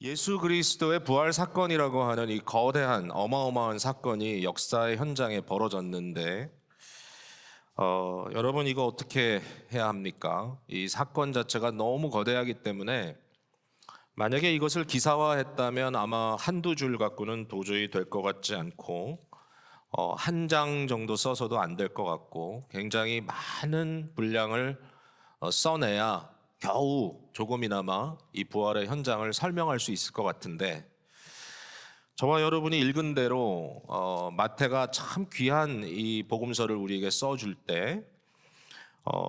예수 그리스도의 부활 사건이라고 하는 이 거대한 어마어마한 사건이 역사의 현장에 벌어졌는데 여러분 이거 어떻게 해야 합니까? 이 사건 자체가 너무 거대하기 때문에 만약에 이것을 기사화했다면 아마 한두 줄 갖고는 도저히 될 것 같지 않고 한 장 정도 써서도 안 될 것 같고 굉장히 많은 분량을 써내야 겨우 조금이나마 이 부활의 현장을 설명할 수 있을 것 같은데 저와 여러분이 읽은 대로 마태가 참 귀한 이 복음서를 우리에게 써줄 때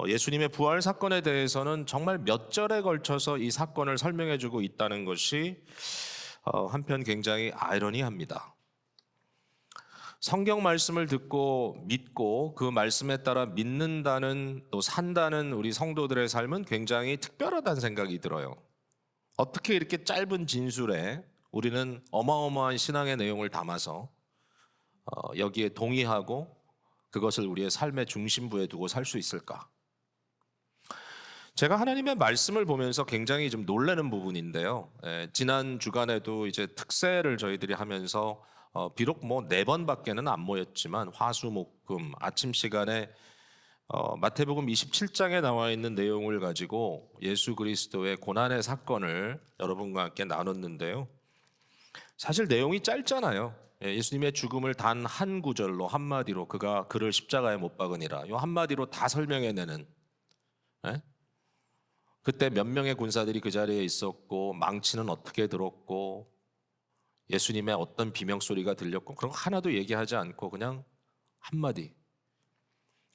예수님의 부활 사건에 대해서는 정말 몇 절에 걸쳐서 이 사건을 설명해주고 있다는 것이 한편 굉장히 아이러니합니다. 성경 말씀을 듣고 믿고 그 말씀에 따라 믿는다는 또 산다는 우리 성도들의 삶은 굉장히 특별하다는 생각이 들어요. 어떻게 이렇게 짧은 진술에 우리는 어마어마한 신앙의 내용을 담아서 여기에 동의하고 그것을 우리의 삶의 중심부에 두고 살 수 있을까? 제가 하나님의 말씀을 보면서 굉장히 좀 놀라는 부분인데요. 지난 주간에도 이제 특세를 저희들이 하면서 비록 뭐 4번밖에는 안 모였지만 화수목금 아침 시간에 마태복음 27장에 나와 있는 내용을 가지고 예수 그리스도의 고난의 사건을 여러분과 함께 나눴는데요. 사실 내용이 짧잖아요. 예수님의 죽음을 단 한 구절로 한마디로 그가 그를 십자가에 못 박으니라 이 한마디로 다 설명해내는, 그때 몇 명의 군사들이 그 자리에 있었고 망치는 어떻게 들었고 예수님의 어떤 비명소리가 들렸고 그런 거 하나도 얘기하지 않고 그냥 한마디.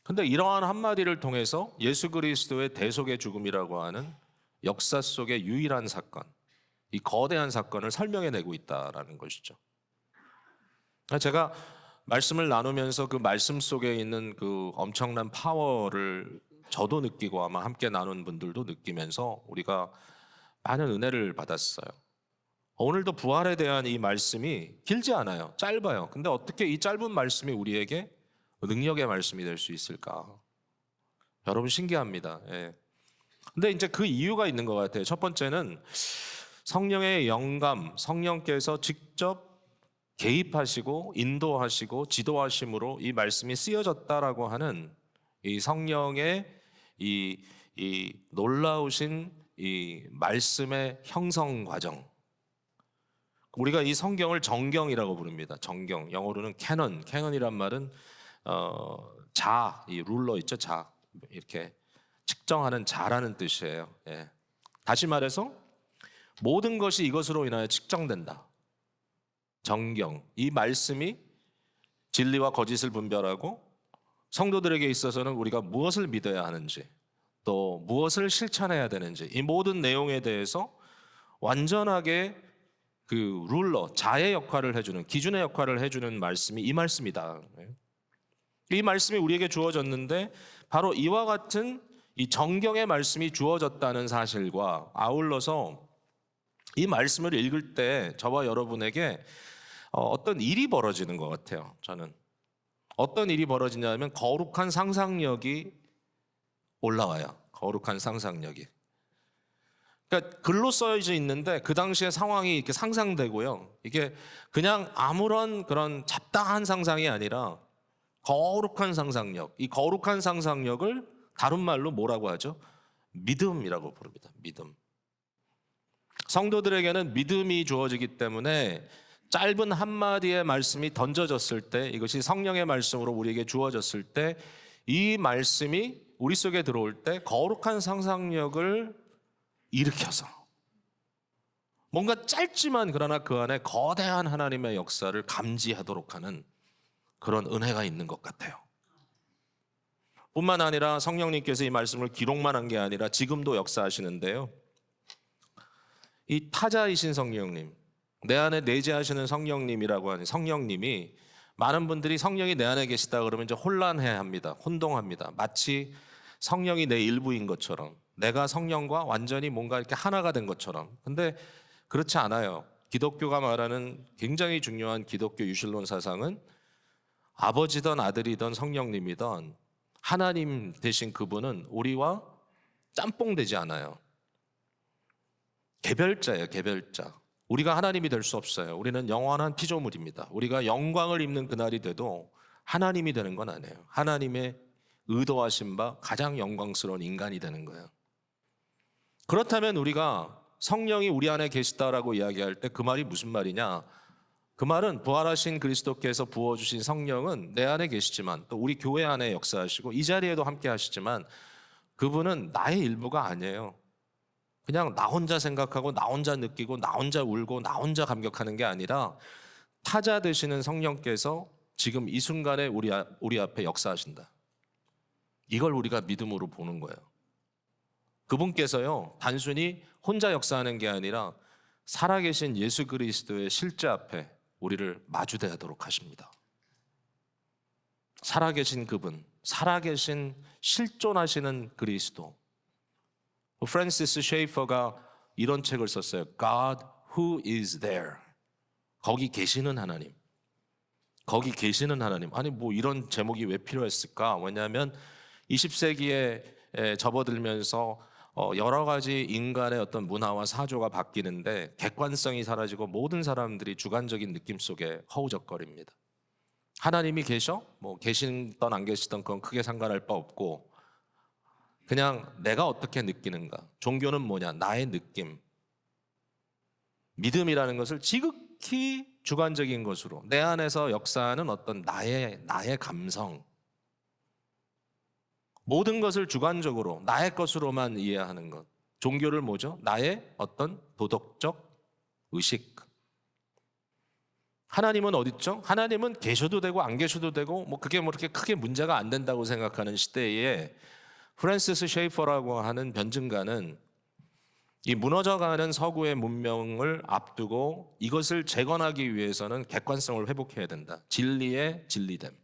근데 이러한 한마디를 통해서 예수 그리스도의 대속의 죽음이라고 하는 역사 속의 유일한 사건, 이 거대한 사건을 설명해내고 있다라는 것이죠. 제가 말씀을 나누면서 그 말씀 속에 있는 그 엄청난 파워를 저도 느끼고 아마 함께 나눈 분들도 느끼면서 우리가 많은 은혜를 받았어요. 오늘도 부활에 대한 이 말씀이 길지 않아요. 짧아요. 근데 어떻게 이 짧은 말씀이 우리에게 능력의 말씀이 될 수 있을까? 여러분 신기합니다. 근데 이제 그 이유가 있는 것 같아요. 첫 번째는 성령의 영감, 성령께서 직접 개입하시고 인도하시고 지도하심으로 이 말씀이 쓰여졌다라고 하는 이 성령의 이 놀라우신 이 말씀의 형성 과정. 우리가 이 성경을 정경이라고 부릅니다. 정경. 영어로는 캐넌. 캐넌이란 말은 이 룰러 있죠. 자. 이렇게 측정하는 자라는 뜻이에요. 다시 말해서 모든 것이 이것으로 인하여 측정된다. 정경. 이 말씀이 진리와 거짓을 분별하고 성도들에게 있어서는 우리가 무엇을 믿어야 하는지 또 무엇을 실천해야 되는지 이 모든 내용에 대해서 완전하게 그 룰러, 자의 역할을 해주는, 기준의 역할을 해주는 말씀이 이 말씀이다. 이 말씀이 우리에게 주어졌는데 바로 이와 같은 이 정경의 말씀이 주어졌다는 사실과 아울러서 이 말씀을 읽을 때 저와 여러분에게 어떤 일이 벌어지는 것 같아요. 저는 어떤 일이 벌어지냐면 거룩한 상상력이 올라와요. 거룩한 상상력이. 그러니까 글로 써져 있는데 그 당시의 상황이 이렇게 상상되고요. 이게 그냥 아무런 그런 잡다한 상상이 아니라 거룩한 상상력. 이 거룩한 상상력을 다른 말로 뭐라고 하죠? 믿음이라고 부릅니다. 믿음. 성도들에게는 믿음이 주어지기 때문에 짧은 한마디의 말씀이 던져졌을 때 이것이 성령의 말씀으로 우리에게 주어졌을 때 이 말씀이 우리 속에 들어올 때 거룩한 상상력을 일으켜서 뭔가 짧지만 그러나 그 안에 거대한 하나님의 역사를 감지하도록 하는 그런 은혜가 있는 것 같아요. 뿐만 아니라 성령님께서 이 말씀을 기록만 한 게 아니라 지금도 역사하시는데요. 이 타자이신 성령님, 내 안에 내재하시는 성령님이라고 하는 성령님이 많은 분들이 성령이 내 안에 계시다 그러면 이제 혼란해합니다. 혼동합니다. 마치 성령이 내 일부인 것처럼 내가 성령과 완전히 뭔가 이렇게 하나가 된 것처럼. 근데 그렇지 않아요. 기독교가 말하는 굉장히 중요한 기독교 유실론 사상은 아버지든 아들이든 성령님이든 하나님 되신 그분은 우리와 짬뽕되지 않아요. 개별자예요, 개별자. 우리가 하나님이 될 수 없어요. 우리는 영원한 피조물입니다. 우리가 영광을 입는 그날이 돼도 하나님이 되는 건 아니에요. 하나님의 의도하신 바 가장 영광스러운 인간이 되는 거예요. 그렇다면 우리가 성령이 우리 안에 계시다라고 이야기할 때 그 말이 무슨 말이냐? 그 말은 부활하신 그리스도께서 부어주신 성령은 내 안에 계시지만 또 우리 교회 안에 역사하시고 이 자리에도 함께 하시지만 그분은 나의 일부가 아니에요. 그냥 나 혼자 생각하고 나 혼자 느끼고 나 혼자 울고 나 혼자 감격하는 게 아니라 타자 되시는 성령께서 지금 이 순간에 우리 앞에 역사하신다. 이걸 우리가 믿음으로 보는 거예요. 그분께서요, 단순히 혼자 역사하는 게 아니라 살아계신 예수 그리스도의 실제 앞에 우리를 마주대하도록 하십니다. 살아계신 그분, 살아계신 실존하시는 그리스도. 프랜시스 셰이퍼가 이런 책을 썼어요. God who is there. 거기 계시는 하나님. 거기 계시는 하나님. 아니 뭐 이런 제목이 왜 필요했을까? 왜냐하면 20세기에 접어들면서 여러 가지 인간의 어떤 문화와 사조가 바뀌는데 객관성이 사라지고 모든 사람들이 주관적인 느낌 속에 허우적거립니다. 하나님이 계셔? 뭐 계시던 안 계시던 그건 크게 상관할 바 없고 그냥 내가 어떻게 느끼는가? 종교는 뭐냐? 나의 느낌. 믿음이라는 것을 지극히 주관적인 것으로 내 안에서 역사하는 어떤 나의 감성. 모든 것을 주관적으로 나의 것으로만 이해하는 것. 종교를 뭐죠? 나의 어떤 도덕적 의식. 하나님은 어디 있죠? 하나님은 계셔도 되고 안 계셔도 되고 뭐 그게 뭐 그렇게 크게 문제가 안 된다고 생각하는 시대에 프랜시스 셰이퍼라고 하는 변증가는 이 무너져가는 서구의 문명을 앞두고 이것을 재건하기 위해서는 객관성을 회복해야 된다. 진리의 진리됨.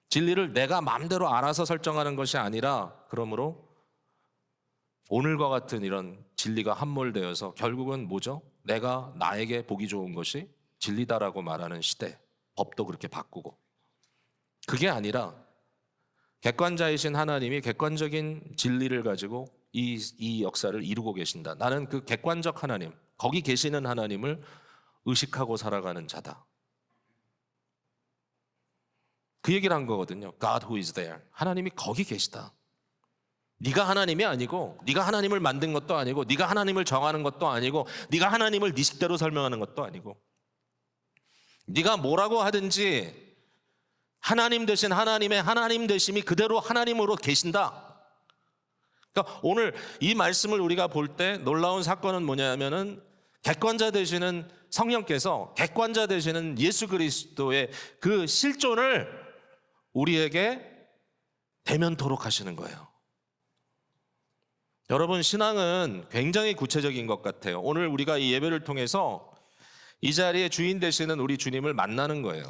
진리를 내가 마음대로 알아서 설정하는 것이 아니라 그러므로 오늘과 같은 이런 진리가 함몰되어서 결국은 뭐죠? 내가 나에게 보기 좋은 것이 진리다라고 말하는 시대. 법도 그렇게 바꾸고. 그게 아니라 객관자이신 하나님이 객관적인 진리를 가지고 이 역사를 이루고 계신다. 나는 그 객관적 하나님, 거기 계시는 하나님을 의식하고 살아가는 자다. 그 얘기를 한 거거든요. God who is there. 하나님이 거기 계시다. 네가 하나님이 아니고 네가 하나님을 만든 것도 아니고 네가 하나님을 정하는 것도 아니고 네가 하나님을 네 식대로 설명하는 것도 아니고 네가 뭐라고 하든지 하나님 되신 하나님의 하나님 되심이 그대로 하나님으로 계신다. 그러니까 오늘 이 말씀을 우리가 볼 때 놀라운 사건은 뭐냐면은 객관자 되시는 성령께서 객관자 되시는 예수 그리스도의 그 실존을 우리에게 대면토록 하시는 거예요. 여러분, 신앙은 굉장히 구체적인 것 같아요. 오늘 우리가 이 예배를 통해서 이 자리에 주인 되시는 우리 주님을 만나는 거예요.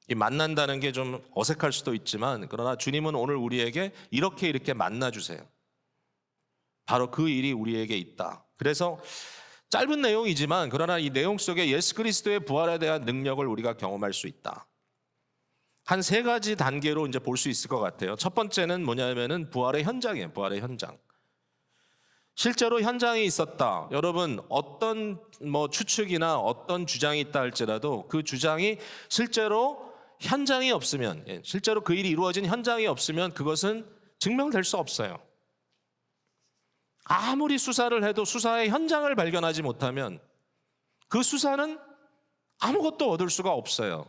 이 만난다는 게 좀 어색할 수도 있지만 그러나 주님은 오늘 우리에게 이렇게 만나주세요. 바로 그 일이 우리에게 있다. 그래서 짧은 내용이지만 그러나 이 내용 속에 예수 그리스도의 부활에 대한 능력을 우리가 경험할 수 있다. 한 세 가지 단계로 이제 볼 수 있을 것 같아요. 첫 번째는 뭐냐면은 부활의 현장이에요. 부활의 현장. 실제로 현장이 있었다. 여러분 어떤 추측이나 어떤 주장이 있다 할지라도 그 주장이 실제로 현장이 없으면, 실제로 그 일이 이루어진 현장이 없으면 그것은 증명될 수 없어요. 아무리 수사를 해도 수사의 현장을 발견하지 못하면 그 수사는 아무것도 얻을 수가 없어요.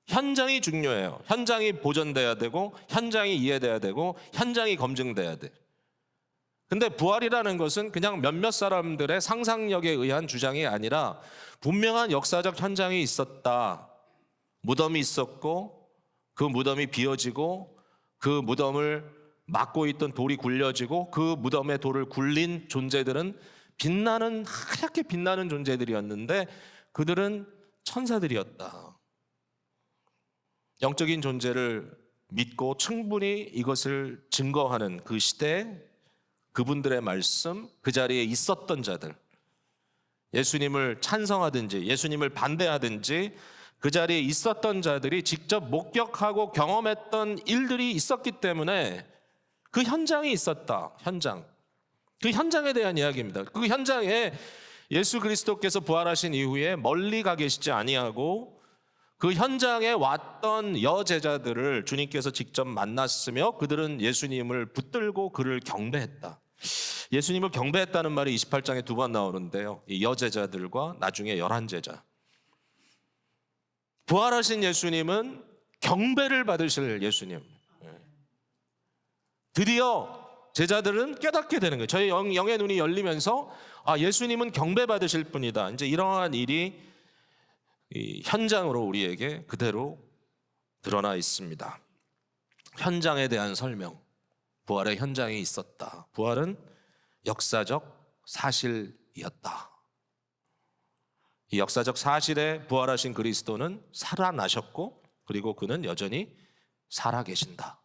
현장이 중요해요. 현장이 보존돼야 되고 현장이 이해돼야 되고 현장이 검증돼야 돼. 근데 부활이라는 것은 그냥 몇몇 사람들의 상상력에 의한 주장이 아니라 분명한 역사적 현장이 있었다. 무덤이 있었고 그 무덤이 비어지고 그 무덤을 막고 있던 돌이 굴려지고 그 무덤의 돌을 굴린 존재들은 하얗게 빛나는 존재들이었는데 그들은 천사들이었다. 영적인 존재를 믿고 충분히 이것을 증거하는 그 시대에 그분들의 말씀, 그 자리에 있었던 자들, 예수님을 찬성하든지 예수님을 반대하든지 그 자리에 있었던 자들이 직접 목격하고 경험했던 일들이 있었기 때문에 그 현장이 있었다. 현장. 그 현장에 대한 이야기입니다. 그 현장에 예수 그리스도께서 부활하신 이후에 멀리 가 계시지 아니하고 그 현장에 왔던 여제자들을 주님께서 직접 만났으며 그들은 예수님을 붙들고 그를 경배했다. 예수님을 경배했다는 말이 28장에 두 번 나오는데요. 이 여제자들과 나중에 11제자. 부활하신 예수님은 경배를 받으실 예수님. 드디어 제자들은 깨닫게 되는 거예요. 저희 영의 눈이 열리면서 예수님은 경배받으실 분이다. 이제 이러한 일이 이 현장으로 우리에게 그대로 드러나 있습니다. 현장에 대한 설명. 부활의 현장이 있었다. 부활은 역사적 사실이었다. 이 역사적 사실에 부활하신 그리스도는 살아나셨고 그리고 그는 여전히 살아계신다.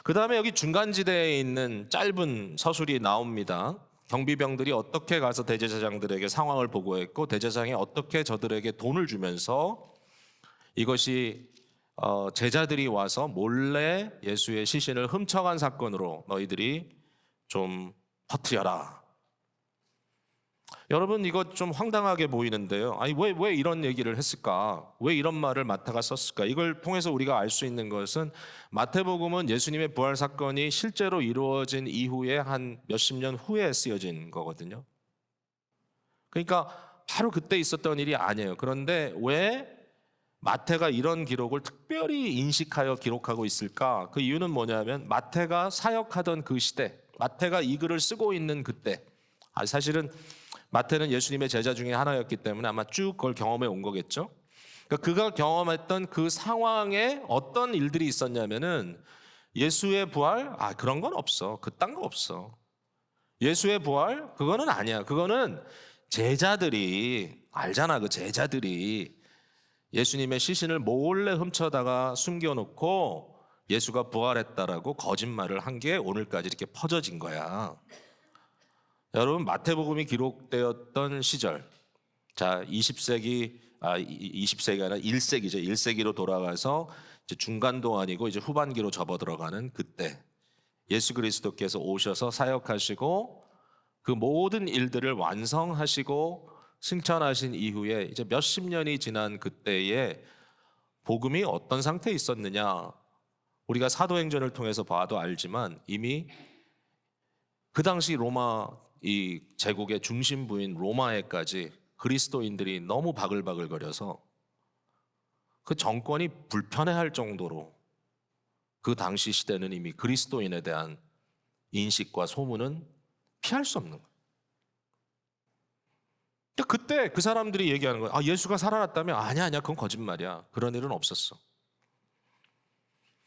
그 다음에 여기 중간지대에 있는 짧은 서술이 나옵니다. 경비병들이 어떻게 가서 대제사장들에게 상황을 보고했고 대제사장이 어떻게 저들에게 돈을 주면서 이것이 제자들이 와서 몰래 예수의 시신을 훔쳐간 사건으로 너희들이 좀 퍼뜨려라. 여러분 이거 좀 황당하게 보이는데요. 아니 왜 이런 얘기를 했을까? 왜 이런 말을 마태가 썼을까? 이걸 통해서 우리가 알 수 있는 것은 마태복음은 예수님의 부활 사건이 실제로 이루어진 이후에 한 몇십 년 후에 쓰여진 거거든요. 그러니까 바로 그때 있었던 일이 아니에요. 그런데 왜 마태가 이런 기록을 특별히 인식하여 기록하고 있을까? 그 이유는 뭐냐면 마태가 사역하던 그 시대, 마태가 이 글을 쓰고 있는 그때, 사실은 마태는 예수님의 제자 중에 하나였기 때문에 아마 쭉 그걸 경험해 온 거겠죠. 그러니까 그가 경험했던 그 상황에 어떤 일들이 있었냐면은 예수의 부활, 그런 건 없어. 그딴 거 없어. 예수의 부활, 그거는 아니야. 그거는 제자들이 알잖아. 그 제자들이 예수님의 시신을 몰래 훔쳐다가 숨겨놓고 예수가 부활했다라고 거짓말을 한 게 오늘까지 이렇게 퍼져진 거야. 여러분 마태복음이 기록되었던 시절, 자 20세기가 아니라 1세기죠. 1세기로 돌아가서 이제 중간도 아니고 이제 후반기로 접어들어가는 그때 예수 그리스도께서 오셔서 사역하시고 그 모든 일들을 완성하시고 승천하신 이후에 이제 몇십 년이 지난 그때에 복음이 어떤 상태에 있었느냐, 우리가 사도행전을 통해서 봐도 알지만 이미 그 당시 로마 이 제국의 중심부인 로마에까지 그리스도인들이 너무 바글바글거려서 그 정권이 불편해할 정도로 그 당시 시대는 이미 그리스도인에 대한 인식과 소문은 피할 수 없는 거예요. 그때 그 사람들이 얘기하는 거예요. 예수가 살아났다며? 아니야 그건 거짓말이야. 그런 일은 없었어.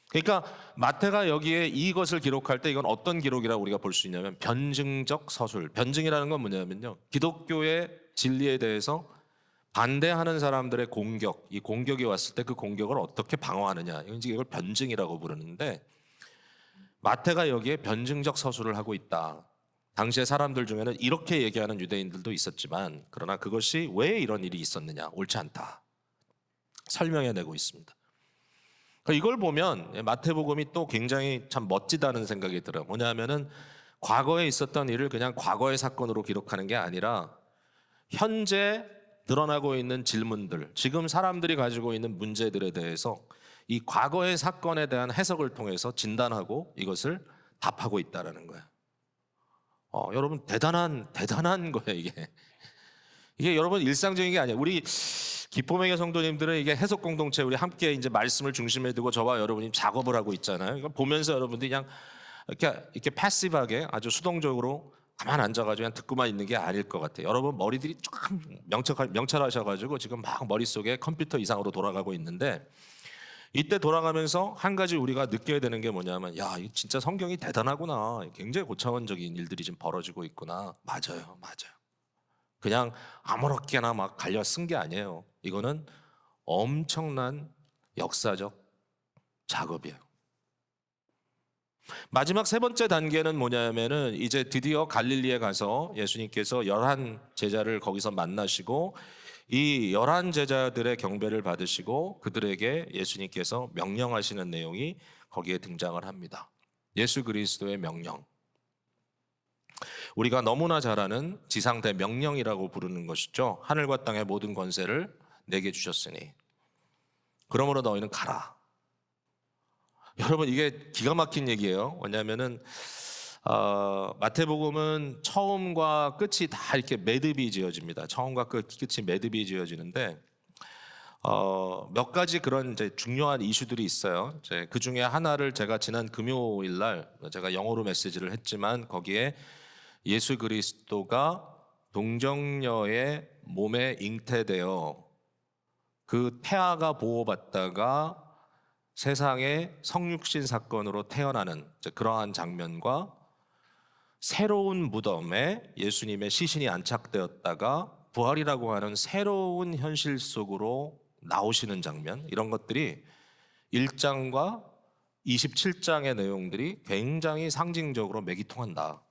그러니까 마태가 여기에 이것을 기록할 때 이건 어떤 기록이라고 우리가 볼 수 있냐면 변증적 서술. 변증이라는 건 뭐냐면요, 기독교의 진리에 대해서 반대하는 사람들의 공격, 이 공격이 왔을 때 그 공격을 어떻게 방어하느냐, 이걸 변증이라고 부르는데 마태가 여기에 변증적 서술을 하고 있다. 당시의 사람들 중에는 이렇게 얘기하는 유대인들도 있었지만 그러나 그것이 왜 이런 일이 있었느냐, 옳지 않다 설명해내고 있습니다. 이걸 보면 마태복음이 또 굉장히 참 멋지다는 생각이 들어요. 뭐냐면은 과거에 있었던 일을 그냥 과거의 사건으로 기록하는 게 아니라 현재 늘어나고 있는 질문들, 지금 사람들이 가지고 있는 문제들에 대해서 이 과거의 사건에 대한 해석을 통해서 진단하고 이것을 답하고 있다라는 거예요. 여러분 대단한 거예요 이게 여러분 일상적인 게 아니에요. 우리 기포명예 성도님들은 이게 해석 공동체 우리 함께 이제 말씀을 중심에 두고 저와 여러분이 작업을 하고 있잖아요. 이걸 보면서 여러분들이 그냥 이렇게 패시브하게 아주 수동적으로 가만 앉아가지고 그냥 듣고만 있는 게 아닐 것 같아요. 여러분 머리들이 조금 명철하셔가지고 지금 막 머릿속에 컴퓨터 이상으로 돌아가고 있는데 이때 돌아가면서 한 가지 우리가 느껴야 되는 게 뭐냐면 야, 이거 진짜 성경이 대단하구나. 굉장히 고차원적인 일들이 지금 벌어지고 있구나. 맞아요. 그냥 아무렇게나 막 갈려 쓴 게 아니에요. 이거는 엄청난 역사적 작업이에요. 마지막 세 번째 단계는 뭐냐면은 이제 드디어 갈릴리에 가서 예수님께서 11 제자를 거기서 만나시고 이 11 제자들의 경배를 받으시고 그들에게 예수님께서 명령하시는 내용이 거기에 등장을 합니다. 예수 그리스도의 명령. 우리가 너무나 잘 아는 지상대 명령이라고 부르는 것이죠. 하늘과 땅의 모든 권세를 내게 주셨으니 그러므로 너희는 가라. 여러분, 이게 기가 막힌 얘기예요. 왜냐하면은 마태복음은 처음과 끝이 다 이렇게 매듭이 지어집니다. 처음과 끝이 매듭이 지어지는데 몇 가지 그런 이제 중요한 이슈들이 있어요. 그 중에 하나를 제가 지난 금요일 날 제가 영어로 메시지를 했지만 거기에 예수 그리스도가 동정녀의 몸에 잉태되어 그 태아가 보호받다가 세상에 성육신 사건으로 태어나는 그러한 장면과 새로운 무덤에 예수님의 시신이 안착되었다가 부활이라고 하는 새로운 현실 속으로 나오시는 장면, 이런 것들이 1장과 27장의 내용들이 굉장히 상징적으로 맥이 통한다.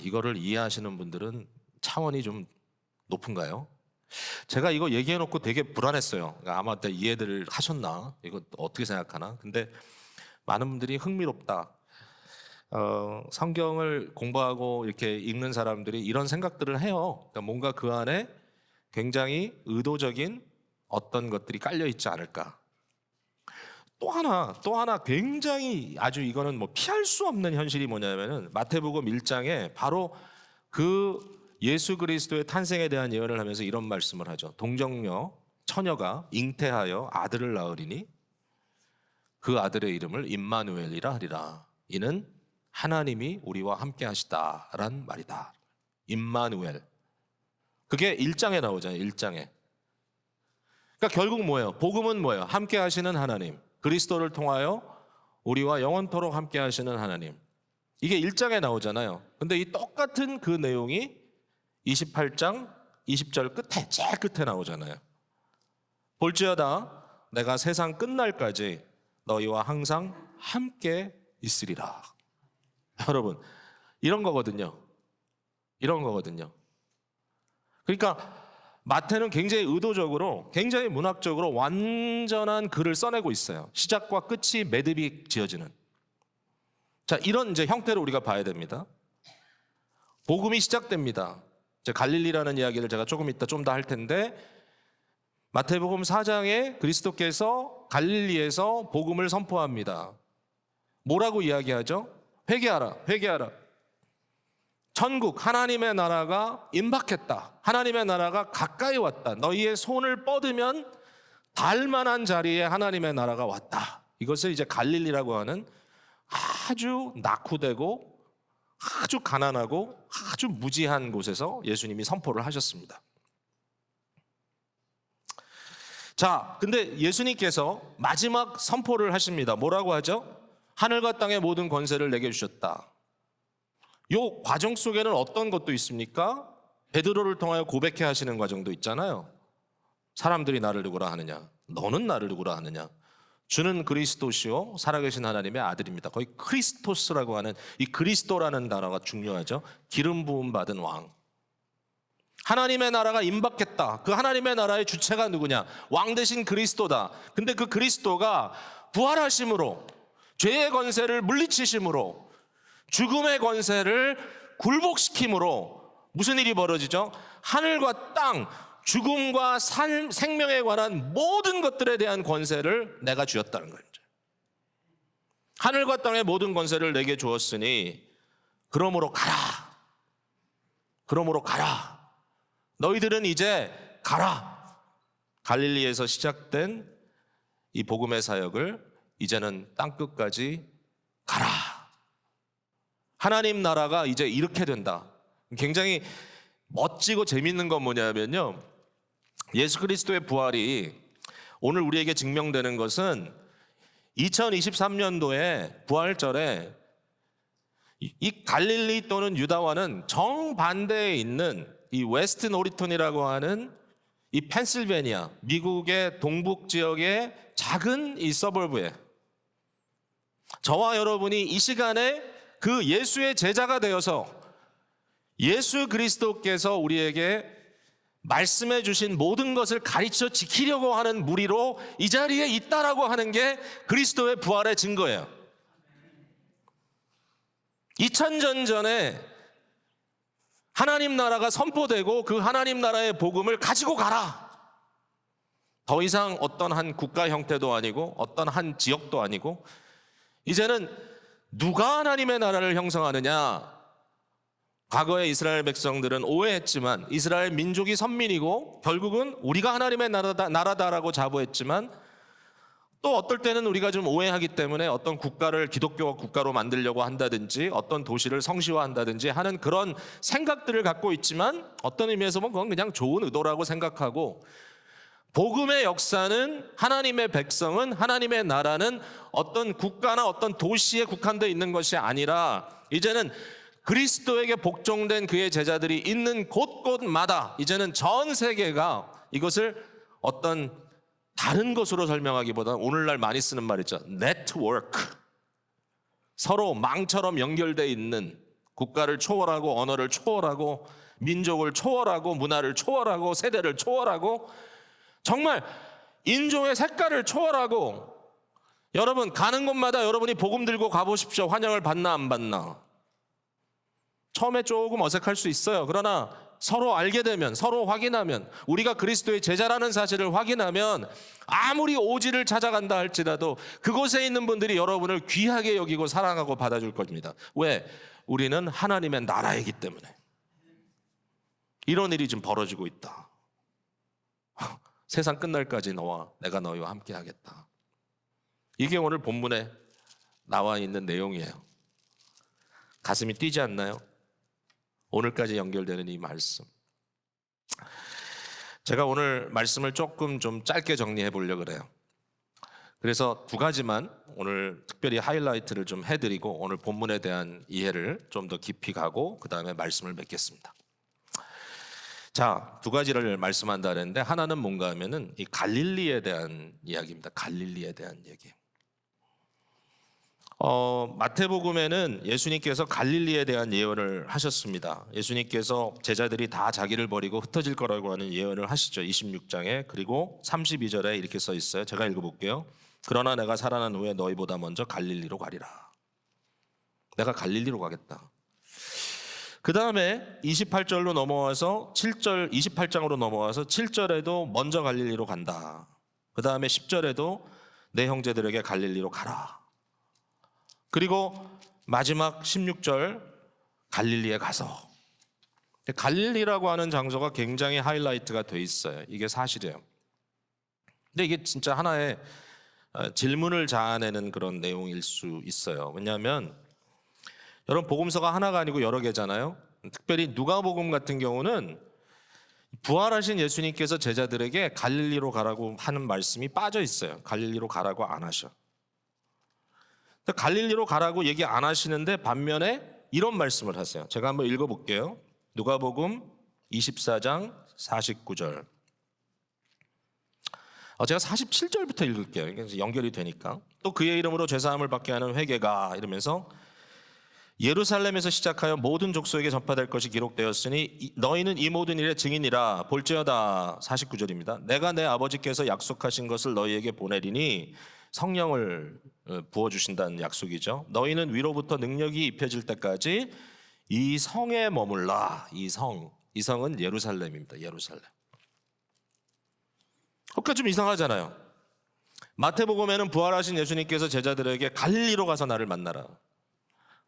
이거를 이해하시는 분들은 차원이 좀 높은가요? 제가 이거 얘기해놓고 되게 불안했어요. 아마 이해들 하셨나? 이거 어떻게 생각하나? 근데 많은 분들이 흥미롭다. 성경을 공부하고 이렇게 읽는 사람들이 이런 생각들을 해요. 그러니까 뭔가 그 안에 굉장히 의도적인 어떤 것들이 깔려 있지 않을까. 또 하나 굉장히 아주 이거는 뭐 피할 수 없는 현실이 뭐냐면은 마태복음 1장에 바로 그 예수 그리스도의 탄생에 대한 예언을 하면서 이런 말씀을 하죠. 동정녀 처녀가 잉태하여 아들을 낳으리니 그 아들의 이름을 임마누엘이라 하리라. 이는 하나님이 우리와 함께 하시다란 말이다. 임마누엘. 그게 1장에 나오잖아요. 1장에. 그러니까 결국 뭐예요? 복음은 뭐예요? 함께 하시는 하나님. 그리스도를 통하여 우리와 영원토록 함께 하시는 하나님. 이게 1장에 나오잖아요. 근데 이 똑같은 그 내용이 28장 20절 끝에, 제일 끝에 나오잖아요. 볼지어다 내가 세상 끝날까지 너희와 항상 함께 있으리라. 여러분, 이런 거거든요. 그러니까 마태는 굉장히 의도적으로, 굉장히 문학적으로 완전한 글을 써내고 있어요. 시작과 끝이 매듭이 지어지는. 자, 이런 이제 형태를 우리가 봐야 됩니다. 복음이 시작됩니다. 이제 갈릴리라는 이야기를 제가 조금 이따 좀 더 할 텐데, 마태복음 4장에 그리스도께서 갈릴리에서 복음을 선포합니다. 뭐라고 이야기하죠? 회개하라. 천국, 하나님의 나라가 임박했다. 하나님의 나라가 가까이 왔다. 너희의 손을 뻗으면 닿을 만한 자리에 하나님의 나라가 왔다. 이것을 이제 갈릴리라고 하는 아주 낙후되고 아주 가난하고 아주 무지한 곳에서 예수님이 선포를 하셨습니다. 자, 근데 예수님께서 마지막 선포를 하십니다. 뭐라고 하죠? 하늘과 땅의 모든 권세를 내게 주셨다. 이 과정 속에는 어떤 것도 있습니까? 베드로를 통하여 고백해 하시는 과정도 있잖아요. 사람들이 나를 누구라 하느냐? 너는 나를 누구라 하느냐? 주는 그리스도시요 살아계신 하나님의 아들입니다. 거의 크리스토스라고 하는 이 그리스도라는 단어가 중요하죠. 기름 부음 받은 왕. 하나님의 나라가 임박했다. 그 하나님의 나라의 주체가 누구냐? 왕 대신 그리스도다. 근데 그 그리스도가 부활하심으로, 죄의 권세를 물리치심으로, 죽음의 권세를 굴복시킴으로 무슨 일이 벌어지죠? 하늘과 땅, 죽음과 생명에 관한 모든 것들에 대한 권세를 내가 주었다는 거죠. 하늘과 땅의 모든 권세를 내게 주었으니 그러므로 가라. 너희들은 이제 가라. 갈릴리에서 시작된 이 복음의 사역을 이제는 땅끝까지 가라. 하나님 나라가 이제 이렇게 된다. 굉장히 멋지고 재밌는 건 뭐냐면요, 예수 그리스도의 부활이 오늘 우리에게 증명되는 것은 2023년도에 부활절에 이 갈릴리 또는 유다와는 정반대에 있는 이 웨스트 노리턴이라고 하는 이 펜실베니아, 미국의 동북 지역의 작은 이 서버브에 저와 여러분이 이 시간에 그 예수의 제자가 되어서 예수 그리스도께서 우리에게 말씀해 주신 모든 것을 가르쳐 지키려고 하는 무리로 이 자리에 있다라고 하는 게 그리스도의 부활의 증거예요. 2000년 전에 하나님 나라가 선포되고 그 하나님 나라의 복음을 가지고 가라. 더 이상 어떤 한 국가 형태도 아니고 어떤 한 지역도 아니고 이제는 누가 하나님의 나라를 형성하느냐. 과거에 이스라엘 백성들은 오해했지만 이스라엘 민족이 선민이고 결국은 우리가 하나님의 나라다라고 자부했지만 또 어떨 때는 우리가 좀 오해하기 때문에 어떤 국가를 기독교 국가로 만들려고 한다든지 어떤 도시를 성시화한다든지 하는 그런 생각들을 갖고 있지만 어떤 의미에서 보면 그건 그냥 좋은 의도라고 생각하고 복음의 역사는 하나님의 백성은 하나님의 나라는 어떤 국가나 어떤 도시에 국한되어 있는 것이 아니라 이제는 그리스도에게 복종된 그의 제자들이 있는 곳곳마다 이제는 전 세계가 이것을 어떤 다른 것으로 설명하기보다는 오늘날 많이 쓰는 말 있죠. 네트워크. 서로 망처럼 연결되어 있는 국가를 초월하고 언어를 초월하고 민족을 초월하고 문화를 초월하고 세대를 초월하고 정말 인종의 색깔을 초월하고 여러분 가는 곳마다 여러분이 복음 들고 가보십시오. 환영을 받나 안 받나. 처음에 조금 어색할 수 있어요. 그러나 서로 알게 되면 서로 확인하면 우리가 그리스도의 제자라는 사실을 확인하면 아무리 오지를 찾아간다 할지라도 그곳에 있는 분들이 여러분을 귀하게 여기고 사랑하고 받아줄 겁니다. 왜? 우리는 하나님의 나라이기 때문에. 이런 일이 지금 벌어지고 있다. 세상 끝날까지 내가 너희와 함께 하겠다. 이게 오늘 본문에 나와 있는 내용이에요. 가슴이 뛰지 않나요? 오늘까지 연결되는 이 말씀. 제가 오늘 말씀을 조금 좀 짧게 정리해 보려고 그래요. 그래서 두 가지만 오늘 특별히 하이라이트를 좀 해드리고 오늘 본문에 대한 이해를 좀 더 깊이 가고 그 다음에 말씀을 맺겠습니다. 자, 두 가지를 말씀한다 그랬는데 하나는 뭔가 하면은 이 갈릴리에 대한 이야기입니다. 갈릴리에 대한 얘기. 마태복음에는 예수님께서 갈릴리에 대한 예언을 하셨습니다. 예수님께서 제자들이 다 자기를 버리고 흩어질 거라고 하는 예언을 하시죠. 26장에. 그리고 32절에 이렇게 써 있어요. 제가 읽어볼게요. 그러나 내가 살아난 후에 너희보다 먼저 갈릴리로 가리라. 내가 갈릴리로 가겠다. 그 다음에 28절로 넘어와서 7절, 28장으로 넘어와서 7절에도 먼저 갈릴리로 간다. 그 다음에 10절에도 내 형제들에게 갈릴리로 가라. 그리고 마지막 16절 갈릴리에 가서. 갈릴리라고 하는 장소가 굉장히 하이라이트가 돼 있어요. 이게 사실이에요. 근데 이게 진짜 하나의 질문을 자아내는 그런 내용일 수 있어요. 왜냐하면 여러분 복음서가 하나가 아니고 여러 개잖아요. 특별히 누가복음 같은 경우는 부활하신 예수님께서 제자들에게 갈릴리로 가라고 하는 말씀이 빠져 있어요. 갈릴리로 가라고 안 하셔. 갈릴리로 가라고 얘기 안 하시는데 반면에 이런 말씀을 하세요. 제가 한번 읽어볼게요. 누가복음 24장 49절. 제가 47절부터 읽을게요. 그래서 연결이 되니까. 또 그의 이름으로 죄사함을 받게 하는 회개가 이러면서 예루살렘에서 시작하여 모든 족속에게 전파될 것이 기록되었으니 너희는 이 모든 일의 증인이라. 볼지어다. 49절입니다. 내가 내 아버지께서 약속하신 것을 너희에게 보내리니 성령을 부어주신다는 약속이죠. 너희는 위로부터 능력이 입혀질 때까지 이 성에 머물라. 이 성은 예루살렘입니다. 예루살렘. 그러니까 좀 이상하잖아요. 마태복음에는 부활하신 예수님께서 제자들에게 갈릴리로 가서 나를 만나라.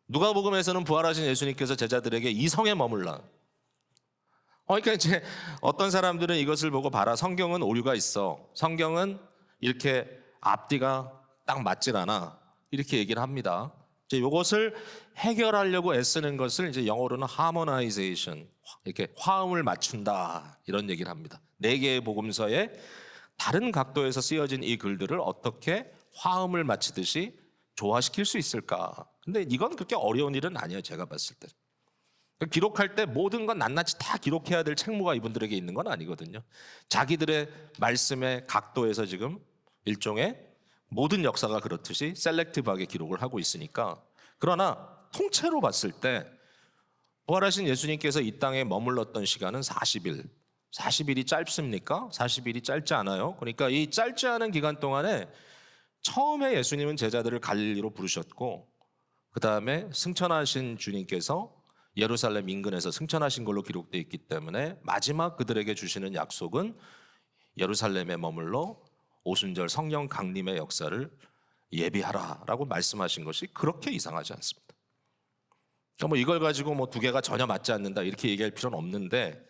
누가복음에서는 부활하신 예수님께서 제자들에게 이 성에 머물라. 그러니까 이제 어떤 사람들은 이것을 보고 봐라. 성경은 오류가 있어. 성경은 이렇게 앞뒤가 딱 맞질 않아. 이렇게 얘기를 합니다. 이제 이것을 해결하려고 애쓰는 것을 이제 영어로는 harmonization, 이렇게 화음을 맞춘다 이런 얘기를 합니다. 4개의 복음서에 다른 각도에서 쓰여진 이 글들을 어떻게 화음을 맞추듯이 조화시킬 수 있을까? 근데 이건 그렇게 어려운 일은 아니에요. 제가 봤을 때. 기록할 때 모든 건 낱낱이 다 기록해야 될 책무가 이분들에게 있는 건 아니거든요. 자기들의 말씀의 각도에서 지금 일종의 모든 역사가 그렇듯이 셀렉티브하게 기록을 하고 있으니까. 그러나 통째로 봤을 때 부활하신 예수님께서 이 땅에 머물렀던 시간은 40일. 40일이 짧습니까? 40일이 짧지 않아요. 그러니까 이 짧지 않은 기간 동안에 처음에 예수님은 제자들을 갈릴리로 부르셨고 그 다음에 승천하신 주님께서 예루살렘 인근에서 승천하신 걸로 기록되어 있기 때문에 마지막 그들에게 주시는 약속은 예루살렘에 머물러 오순절 성령 강림의 역사를 예비하라라고 말씀하신 것이 그렇게 이상하지 않습니다. 그러니까 뭐 이걸 가지고 뭐 두 개가 전혀 맞지 않는다 이렇게 얘기할 필요는 없는데,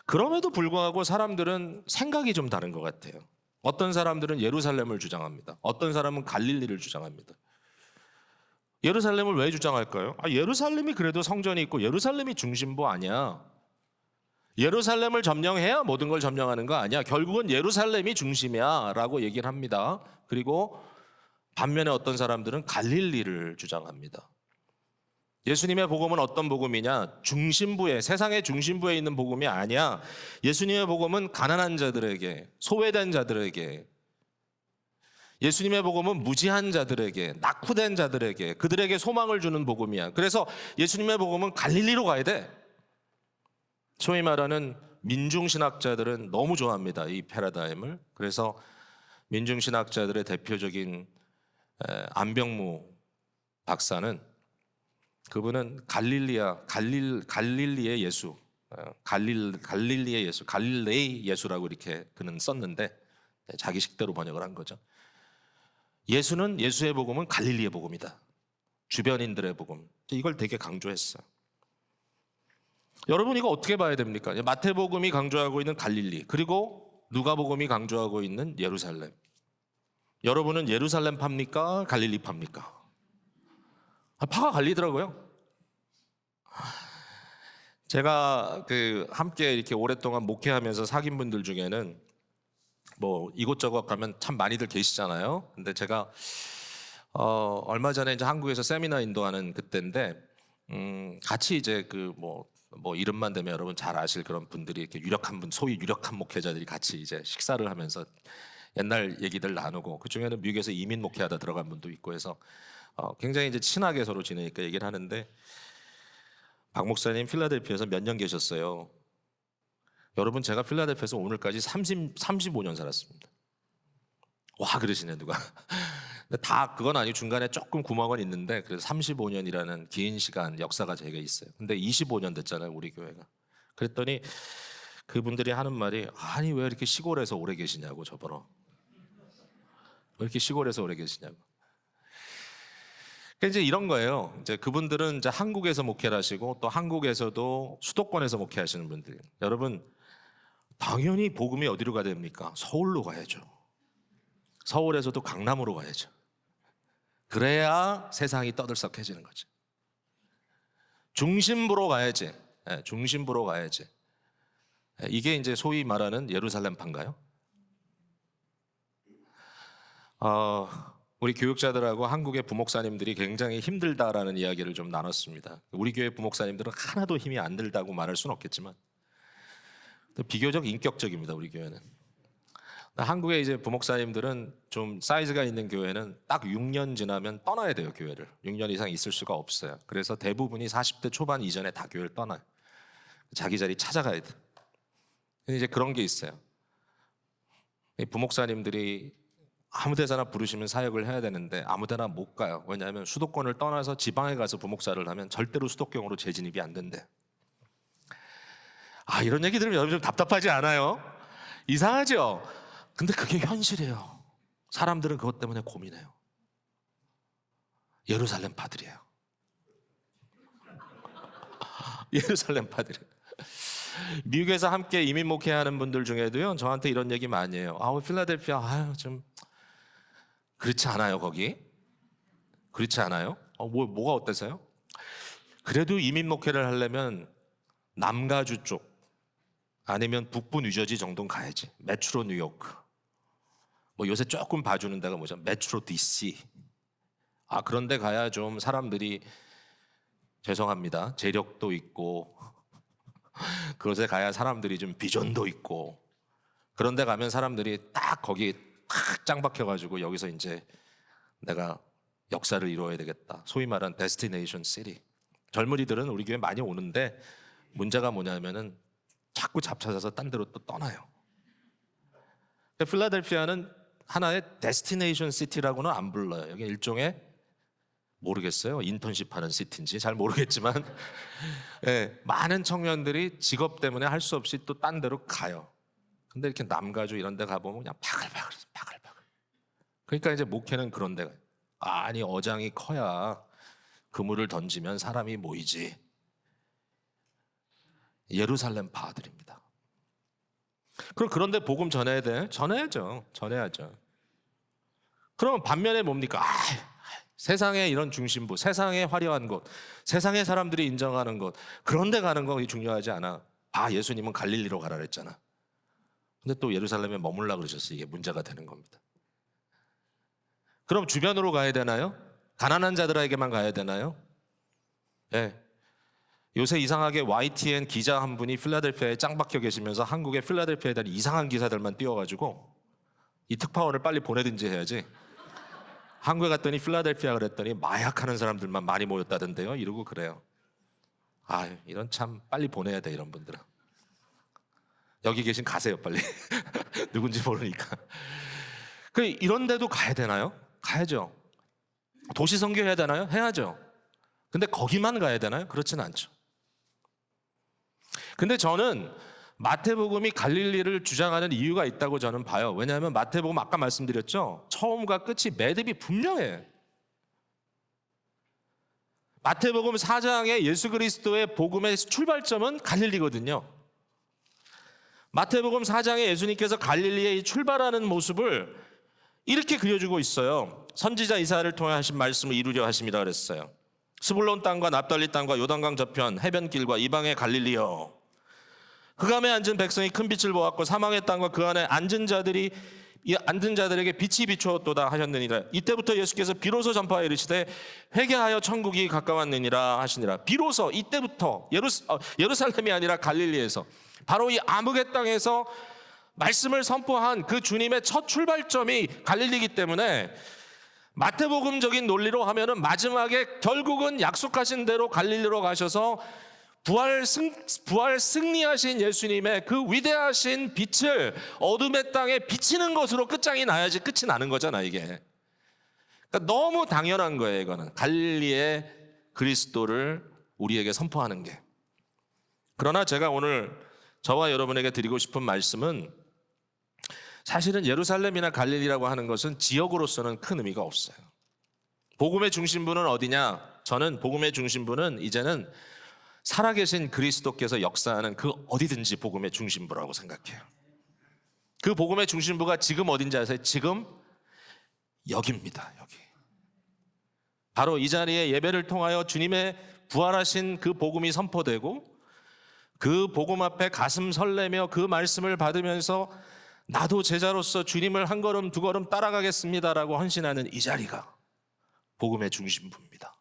그럼에도 불구하고 사람들은 생각이 좀 다른 것 같아요. 어떤 사람들은 예루살렘을 주장합니다. 어떤 사람은 갈릴리를 주장합니다. 예루살렘을 왜 주장할까요? 예루살렘이 그래도 성전이 있고 예루살렘이 중심부 아니야. 예루살렘을 점령해야 모든 걸 점령하는 거 아니야. 결국은 예루살렘이 중심이야 라고 얘기를 합니다. 그리고 반면에 어떤 사람들은 갈릴리를 주장합니다. 예수님의 복음은 어떤 복음이냐? 중심부에, 세상의 중심부에 있는 복음이 아니야. 예수님의 복음은 가난한 자들에게, 소외된 자들에게, 예수님의 복음은 무지한 자들에게, 낙후된 자들에게, 그들에게 소망을 주는 복음이야. 그래서 예수님의 복음은 갈릴리로 가야 돼. 소위 말하는 민중신학자들은 너무 좋아합니다, 이 패러다임을. 그래서 민중신학자들의 대표적인 안병무 박사는, 그분은 갈릴리의 예수, 갈릴리의 예수, 갈릴레이 예수라고 이렇게 그는 썼는데 자기 식대로 번역을 한 거죠. 예수는, 예수의 복음은 갈릴리의 복음이다. 주변인들의 복음. 이걸 되게 강조했어요. 여러분 이거 어떻게 봐야 됩니까? 마태복음이 강조하고 있는 갈릴리, 그리고 누가복음이 강조하고 있는 예루살렘. 여러분은 예루살렘 팝니까? 갈릴리 팝니까? 파가 갈리더라고요. 제가 함께 이렇게 오랫동안 목회하면서 사귄 분들 중에는 뭐 이곳저곳 가면 참 많이들 계시잖아요. 근데 제가 얼마 전에 이제 한국에서 세미나 인도하는 그때인데 같이 이제 뭐 이름만 대면 여러분 잘 아실 그런 분들이 이렇게 유력한 분, 소위 유력한 목회자들이 같이 이제 식사를 하면서 옛날 얘기들 나누고, 그 중에는 미국에서 이민 목회하다 들어간 분도 있고 해서 굉장히 이제 친하게 서로 지내니까 얘기를 하는데, 박 목사님 필라델피아에서 몇 년 계셨어요? 여러분 제가 필라델피아에서 오늘까지 35년 살았습니다. 와 그러시네 누가. 근데 다 그건 아니고 중간에 조금 구멍은 있는데 그래서 35년이라는 긴 시간 역사가 제가 있어요. 근데 25년 됐잖아요 우리 교회가. 그랬더니 그분들이 하는 말이, 아니 왜 이렇게 시골에서 오래 계시냐고, 저번에 왜 이렇게 시골에서 오래 계시냐고. 그러니까 이제 이런 거예요. 이제 그분들은 이제 한국에서 목회를 하시고 또 한국에서도 수도권에서 목회하시는 분들. 여러분 당연히 복음이 어디로 가야 됩니까? 서울로 가야죠. 서울에서도 강남으로 가야죠. 그래야 세상이 떠들썩해지는 거죠. 중심부로 가야지. 중심부로 가야지. 이게 이제 소위 말하는 예루살렘파인가요? 우리 교육자들하고 한국의 부목사님들이 굉장히 힘들다라는 이야기를 좀 나눴습니다. 우리 교회 부목사님들은 하나도 힘이 안 들다고 말할 수는 없겠지만 비교적 인격적입니다, 우리 교회는. 한국의 이제 부목사님들은 좀 사이즈가 있는 교회는 딱 6년 지나면 떠나야 돼요, 교회를. 6년 이상 있을 수가 없어요. 그래서 대부분이 40대 초반 이전에 다 교회를 떠나요. 자기 자리 찾아가야 돼. 이제 그런 게 있어요. 부목사님들이 아무 데서나 부르시면 사역을 해야 되는데 아무 데나 못 가요. 왜냐하면 수도권을 떠나서 지방에 가서 부목사를 하면 절대로 수도권으로 재진입이 안 된대. 이런 얘기 들으면 여러분 좀 답답하지 않아요? 이상하죠? 근데 그게 현실이에요. 사람들은 그것 때문에 고민해요. 예루살렘 파들이에요. 예루살렘 파들이에요. 미국에서 함께 이민 목회하는 분들 중에도요, 저한테 이런 얘기 많이 해요. 필라델피아 좀 그렇지 않아요, 거기? 그렇지 않아요? 뭐가 어때서요? 그래도 이민 목회를 하려면 남가주 쪽 아니면 북부 뉴저지 정도는 가야지. 메트로 뉴요크. 뭐 요새 조금 봐주는 데가 뭐죠? 메트로 DC. 그런 데 가야 좀 사람들이, 죄송합니다, 재력도 있고 그곳에 가야 사람들이 좀 비전도 있고, 그런 데 가면 사람들이 딱 거기 딱 짱 박혀가지고 여기서 이제 내가 역사를 이루어야 되겠다. 소위 말하는 데스티네이션 시티. 젊은이들은 우리 교회 많이 오는데 문제가 뭐냐면은 자꾸 잡찾아서 딴 데로 또 떠나요. 필라델피아는 하나의 데스티네이션 시티라고는 안 불러요. 여기 일종의 모르겠어요. 인턴십 하는 시티인지 잘 모르겠지만 예, 많은 청년들이 직업 때문에 할 수 없이 또 딴 데로 가요. 근데 이렇게 남가주 이런 데 가보면 그냥 바글바글. 그러니까 이제 목회는 그런 데가 아니 어장이 커야 그물을 던지면 사람이 모이지. 예루살렘 바들입니다. 그럼 그런데 복음 전해야 돼? 전해야죠. 그러면 반면에 뭡니까? 세상의 이런 중심부, 세상의 화려한 곳, 세상의 사람들이 인정하는 곳, 그런 데 가는 거 중요하지 않아. 예수님은 갈릴리로 가라 그랬잖아. 근데 또 예루살렘에 머물라 그러셨어요. 이게 문제가 되는 겁니다. 그럼 주변으로 가야 되나요? 가난한 자들에게만 가야 되나요? 네. 요새 이상하게 YTN 기자 한 분이 필라델피아에 짱 박혀 계시면서 한국의 필라델피아에 대한 이상한 기사들만 띄워가지고 이 특파원을 빨리 보내든지 해야지. 한국에 갔더니 필라델피아 그랬더니 마약하는 사람들만 많이 모였다던데요. 이러고 그래요. 이런 참 빨리 보내야 돼 이런 분들은. 여기 계신 가세요 빨리. 누군지 모르니까. 이런 데도 가야 되나요? 가야죠. 도시 선교해야 되나요? 해야죠. 근데 거기만 가야 되나요? 그렇지는 않죠. 근데 저는 마태복음이 갈릴리를 주장하는 이유가 있다고 저는 봐요. 왜냐하면 마태복음 아까 말씀드렸죠. 처음과 끝이 매듭이 분명해요. 마태복음 4장에 예수 그리스도의 복음의 출발점은 갈릴리거든요. 마태복음 4장에 예수님께서 갈릴리에 출발하는 모습을 이렇게 그려주고 있어요. 선지자 이사야를 통해 하신 말씀을 이루려 하심이라 그랬어요. 스불론 땅과 납달리 땅과 요단강 저편 해변길과 이방의 갈릴리여, 흑암에 앉은 백성이 큰 빛을 보았고 사망의 땅과 그 안에 앉은 자들에게 빛이 비추었도다 하셨느니라. 이때부터 예수께서 비로소 전파하여 이르시되 회개하여 천국이 가까웠느니라 하시니라. 비로소 이때부터 예루살렘이 아니라 갈릴리에서, 바로 이 아무개 땅에서 말씀을 선포한 그 주님의 첫 출발점이 갈릴리이기 때문에 마태복음적인 논리로 하면은 마지막에 결국은 약속하신 대로 갈릴리로 가셔서 부활 승리하신 예수님의 그 위대하신 빛을 어둠의 땅에 비치는 것으로 끝장이 나야지 끝이 나는 거잖아 이게. 그러니까 너무 당연한 거예요 이거는. 갈릴리의 그리스도를 우리에게 선포하는 게. 그러나 제가 오늘 저와 여러분에게 드리고 싶은 말씀은 사실은 예루살렘이나 갈릴리라고 하는 것은 지역으로서는 큰 의미가 없어요. 복음의 중심부는 어디냐? 저는 복음의 중심부는 이제는 살아계신 그리스도께서 역사하는 그 어디든지 복음의 중심부라고 생각해요. 그 복음의 중심부가 지금 어딘지 아세요? 지금 여기입니다. 여기. 바로 이 자리에 예배를 통하여 주님의 부활하신 그 복음이 선포되고 그 복음 앞에 가슴 설레며 그 말씀을 받으면서 나도 제자로서 주님을 한 걸음 두 걸음 따라가겠습니다라고 헌신하는 이 자리가 복음의 중심부입니다.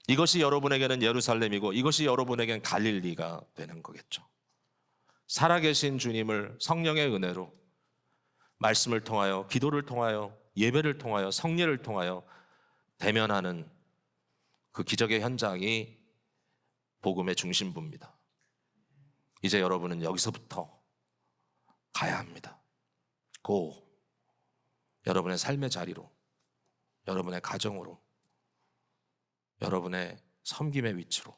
이것이 여러분에게는 예루살렘이고 이것이 여러분에게는 갈릴리가 되는 거겠죠. 살아계신 주님을 성령의 은혜로 말씀을 통하여, 기도를 통하여, 예배를 통하여, 성례를 통하여 대면하는 그 기적의 현장이 복음의 중심부입니다. 이제 여러분은 여기서부터 가야 합니다. 여러분의 삶의 자리로, 여러분의 가정으로, 여러분의 섬김의 위치로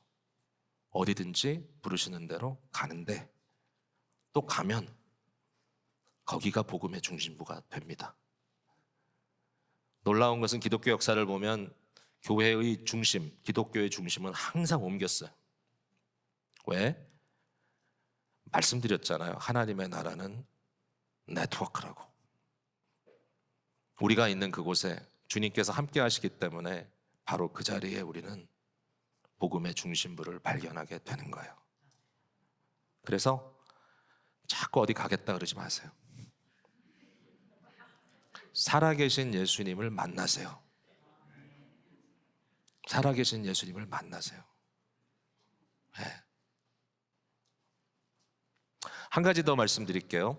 어디든지 부르시는 대로 가는데, 또 가면 거기가 복음의 중심부가 됩니다. 놀라운 것은 기독교 역사를 보면 교회의 중심, 기독교의 중심은 항상 옮겼어요. 왜? 말씀드렸잖아요. 하나님의 나라는 네트워크라고. 우리가 있는 그곳에 주님께서 함께 하시기 때문에 바로 그 자리에 우리는 복음의 중심부를 발견하게 되는 거예요. 그래서 자꾸 어디 가겠다 그러지 마세요. 살아계신 예수님을 만나세요. 살아계신 예수님을 만나세요. 네. 한 가지 더 말씀드릴게요.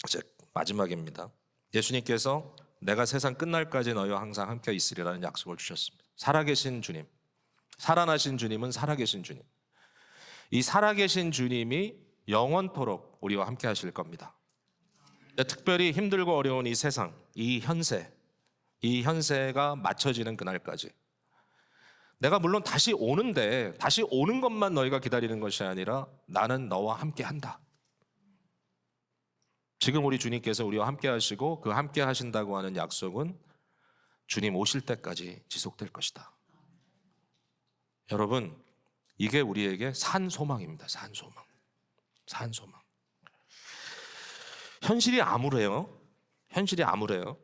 이제 마지막입니다. 예수님께서 내가 세상 끝날까지 너희와 항상 함께 있으리라는 약속을 주셨습니다. 살아계신 주님, 살아나신 주님은 살아계신 주님. 이 살아계신 주님이 영원토록 우리와 함께 하실 겁니다. 특별히 힘들고 어려운 이 세상, 이 현세, 이 현세가 맞춰지는 그날까지. 내가 물론 다시 오는데 다시 오는 것만 너희가 기다리는 것이 아니라 나는 너와 함께 한다. 지금 우리 주님께서 우리와 함께 하시고 그 함께 하신다고 하는 약속은 주님 오실 때까지 지속될 것이다. 여러분, 이게 우리에게 산 소망입니다. 산 소망. 산 소망. 현실이 암울해요. 현실이 암울해요.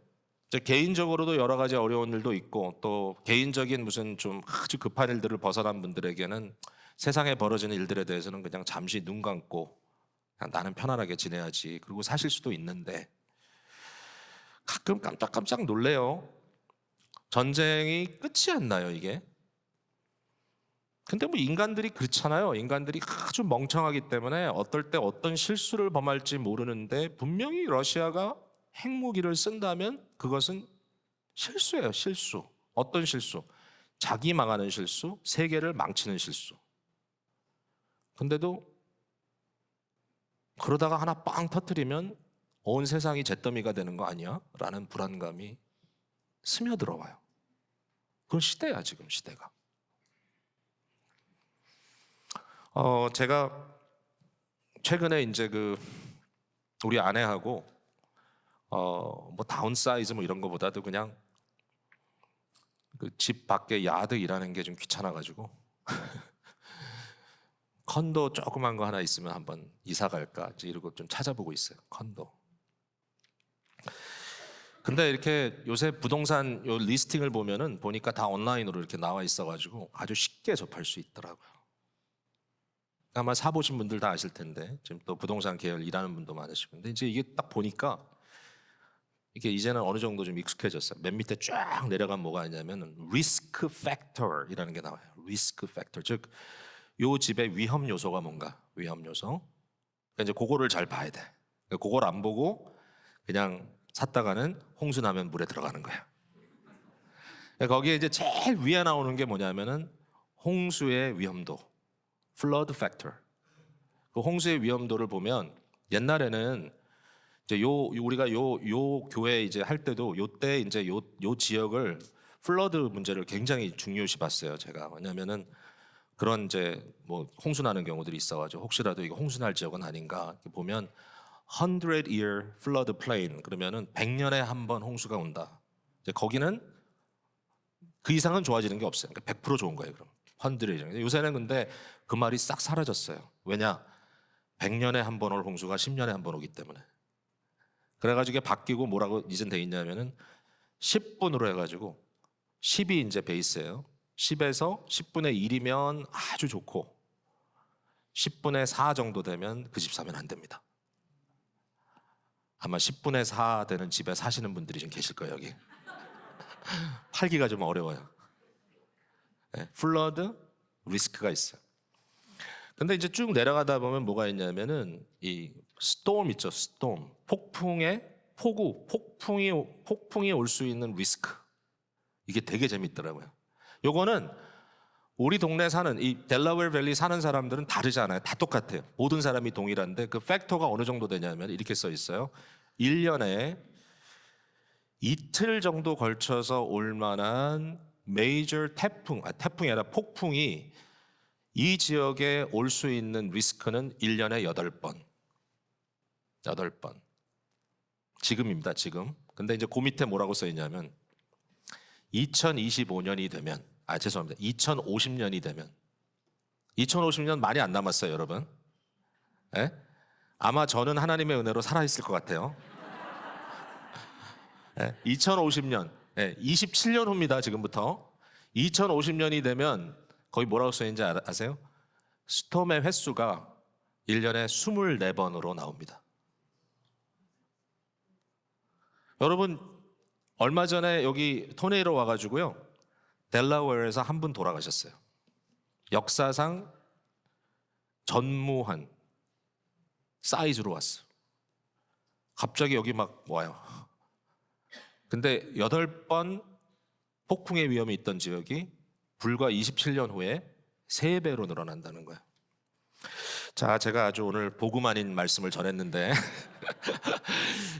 개인적으로도 여러 가지 어려운 일도 있고 또 개인적인 무슨 좀 아주 급한 일들을 벗어난 분들에게는 세상에 벌어지는 일들에 대해서는 그냥 잠시 눈 감고 그냥 나는 편안하게 지내야지 그리고 사실 수도 있는데 가끔 깜짝깜짝 놀래요. 전쟁이 끝이 안 나요, 이게. 근데 뭐 인간들이 그렇잖아요. 인간들이 아주 멍청하기 때문에 어떨 때 어떤 실수를 범할지 모르는데 분명히 러시아가 핵무기를 쓴다면 그것은 실수예요, 실수. 어떤 실수? 자기 망하는 실수, 세계를 망치는 실수. 근데도 그러다가 하나 빵 터뜨리면 온 세상이 잿더미가 되는 거 아니야? 라는 불안감이 스며들어와요. 그건 시대야, 지금 시대가. 제가 최근에 이제 우리 아내하고 뭐 다운사이즈 뭐 이런 거보다도 그냥 집 밖에 야드 일하는 게 좀 귀찮아가지고 컨도 조그만 거 하나 있으면 한번 이사 갈까 이러고 좀 찾아보고 있어요. 컨도. 근데 이렇게 요새 부동산 요 리스팅을 보면은 보니까 다 온라인으로 이렇게 나와 있어가지고 아주 쉽게 접할 수 있더라고요. 아마 사보신 분들 다 아실 텐데 지금 또 부동산 계열 일하는 분도 많으시고 근데 이제 이게 딱 보니까 이게 이제는 어느 정도 좀 익숙해졌어요. 맨 밑에 쫙 내려가면 뭐가 있냐면 리스크 팩터이라는 게 나와요. 리스크 팩터. 즉 요 집의 위험 요소가 뭔가? 위험 요소. 그러니까 이제 그거를 잘 봐야 돼. 그러니까 그걸 안 보고 그냥 샀다가는 홍수 나면 물에 들어가는 거야. 그러니까 거기에 이제 제일 위에 나오는 게 뭐냐면은 홍수의 위험도. flood factor. 그 홍수의 위험도를 보면 옛날에는 이제 우리가 요 교회 이제 할 때도 요때 이제 요 지역을 플러드 문제를 굉장히 중요시 봤어요, 제가. 왜냐면은 그런 이제 뭐 홍수 나는 경우들이 있어가지고 혹시라도 이거 홍수 날 지역은 아닌가 보면 100-year flood plain 그러면은 100년에 한 번 홍수가 온다. 이제 거기는 그 이상은 좋아지는 게 없어요. 그러니까 100% 좋은 거예요, 그럼. 100. 요새는 근데 그 말이 싹 사라졌어요. 왜냐? 100년에 한 번 올 홍수가 10년에 한 번 오기 때문에. 그래가지고 이게 바뀌고 뭐라고 이젠 돼 있냐면은 10분으로 해가지고 10이 이제 베이스예요. 10에서 10분의 1이면 아주 좋고 10분의 4 정도 되면 그 집 사면 안 됩니다. 아마 10분의 4 되는 집에 사시는 분들이 좀 계실 거예요, 여기. 팔기가 좀 어려워요. 네, 플러드 리스크가 있어요. 근데 이제 쭉 내려가다 보면 뭐가 있냐면은 이 스톰 있죠, 스톰. 폭풍이 올 수 있는 리스크. 이게 되게 재밌더라고요. 요거는 우리 동네 사는 이 델라웨어 밸리 사는 사람들은 다르잖아요. 다 똑같아요. 모든 사람이 동일한데 그 팩터가 어느 정도 되냐면 이렇게 써 있어요. 1년에 이틀 정도 걸쳐서 올 만한 메이저 태풍이 아니라 폭풍이 이 지역에 올 수 있는 리스크는 1년에 8번. 8번. 지금입니다, 지금. 근데 이제 그 밑에 뭐라고 써 있냐면 2025년이 되면 죄송합니다. 2050년이 되면 2050년 많이 안 남았어요, 여러분. 예? 아마 저는 하나님의 은혜로 살아있을 것 같아요. 2050년, 27년 후입니다, 지금부터. 2050년이 되면 거기 뭐라고 써있는지 아세요? 스톰의 횟수가 1년에 24번으로 나옵니다. 여러분, 얼마 전에 여기 토네이로 와가지고요. 델라웨어에서 한 분 돌아가셨어요. 역사상 전무한 사이즈로 왔어요. 갑자기 여기 막 와요. 근데 8번 폭풍의 위험이 있던 지역이 불과 27년 후에 3배로 늘어난다는 거예요. 자, 제가 아주 오늘 복음 아닌 말씀을 전했는데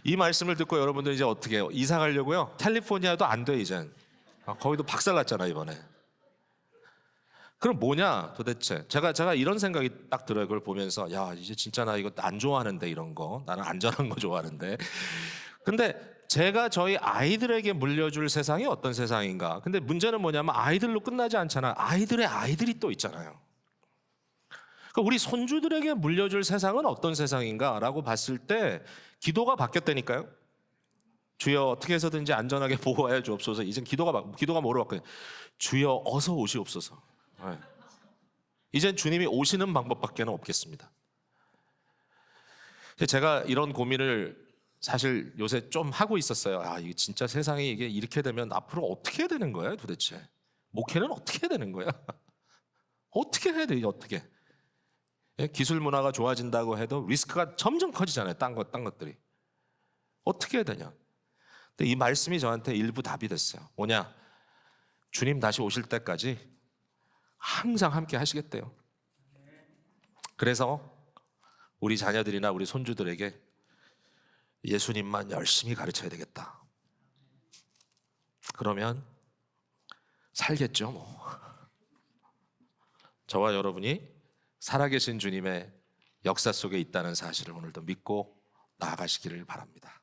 이 말씀을 듣고 여러분들 이제 어떻게 해요? 이사 가려고요? 캘리포니아도 안 돼 이젠. 거기도 박살났잖아 이번에. 그럼 뭐냐 도대체? 제가 이런 생각이 딱 들어요. 그걸 보면서 야 이제 진짜 나 이거 안 좋아하는데 이런 거. 나는 안전한 거 좋아하는데. 근데 제가 저희 아이들에게 물려줄 세상이 어떤 세상인가? 근데 문제는 뭐냐면 아이들로 끝나지 않잖아. 아이들의 아이들이 또 있잖아요. 그러니까 우리 손주들에게 물려줄 세상은 어떤 세상인가라고 봤을 때 기도가 바뀌었다니까요. 주여 어떻게 해서든지 안전하게 보호하여 주옵소서. 이젠 기도가 뭐로 바뀌어요? 주여 어서 오시옵소서. 네. 이젠 주님이 오시는 방법밖에는 없겠습니다. 제가 이런 고민을 사실 요새 좀 하고 있었어요. 아, 이게 진짜 세상이 이게 이렇게 되면 앞으로 어떻게 해야 되는 거예요, 도대체? 목회는 어떻게 해야 되는 거야? 어떻게 해야 돼, 어떻게? 기술 문화가 좋아진다고 해도 리스크가 점점 커지잖아요. 딴 것들이. 어떻게 해야 되냐? 근데 이 말씀이 저한테 일부 답이 됐어요. 뭐냐? 주님 다시 오실 때까지 항상 함께 하시겠대요. 그래서 우리 자녀들이나 우리 손주들에게 예수님만 열심히 가르쳐야 되겠다. 그러면 살겠죠, 뭐. 저와 여러분이 살아계신 주님의 역사 속에 있다는 사실을 오늘도 믿고 나아가시기를 바랍니다.